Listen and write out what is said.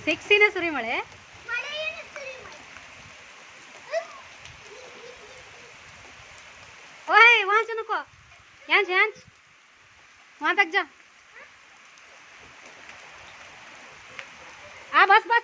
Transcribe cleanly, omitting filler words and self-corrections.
सेक्सीने सुरीमळे ओए वहां जा नको यहाँ वहां तक जा बस बस